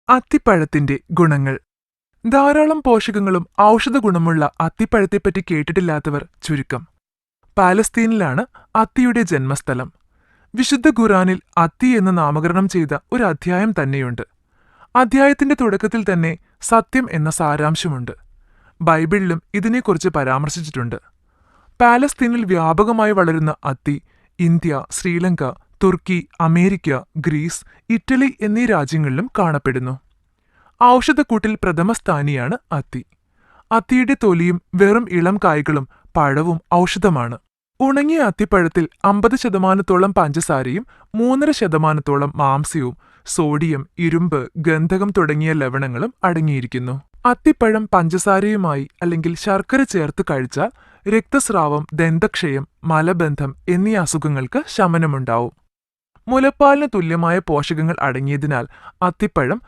അത്തിപ്പഴത്തിന്റെ ഗുണങ്ങൾ. ധാരാളം പോഷകങ്ങളും ഔഷധ ഗുണമുള്ള അത്തിപ്പഴത്തെപ്പറ്റി കേട്ടിട്ടില്ലാത്തവർ ചുരുക്കം. പാലസ്തീനിലാണ് അത്തിയുടെ ജന്മസ്ഥലം. വിശുദ്ധ ഖുർആനിൽ അത്തി എന്ന് നാമകരണം ചെയ്ത ഒരു അധ്യായം തന്നെയുണ്ട്. അധ്യായത്തിന്റെ തുടക്കത്തിൽ തന്നെ സത്യം എന്ന സാരാംശമുണ്ട്. ബൈബിളിലും ഇതിനെക്കുറിച്ച് പരാമർശിച്ചിട്ടുണ്ട്. പാലസ്തീനിൽ വ്യാപകമായി വളരുന്ന അത്തി ഇന്ത്യ, ശ്രീലങ്ക, തുർക്കി, അമേരിക്ക, ഗ്രീസ്, ഇറ്റലി എന്നീ രാജ്യങ്ങളിലും കാണപ്പെടുന്നു. ഔഷധക്കൂട്ടിൽ പ്രഥമസ്ഥാനിയാണ് അത്തി. അത്തിയുടെ തൊലിയും വെറും ഇളം കായ്കളും പഴവും ഔഷധമാണ്. ഉണങ്ങിയ അത്തിപ്പഴത്തിൽ 50% പഞ്ചസാരയും 3.5% മാംസ്യവും സോഡിയം, ഇരുമ്പ്, ഗന്ധകം തുടങ്ങിയ ലവണങ്ങളും അടങ്ങിയിരിക്കുന്നു. അത്തിപ്പഴം പഞ്ചസാരയുമായി അല്ലെങ്കിൽ ശർക്കര ചേർത്ത് കഴിച്ചാൽ രക്തസ്രാവം, ദന്തക്ഷയം, മലബന്ധം എന്നീ അസുഖങ്ങൾക്ക് ശമനമുണ്ടാവും. മുലപ്പാലിന് തുല്യമായ പോഷകങ്ങൾ അടങ്ങിയതിനാൽ അത്തിപ്പഴം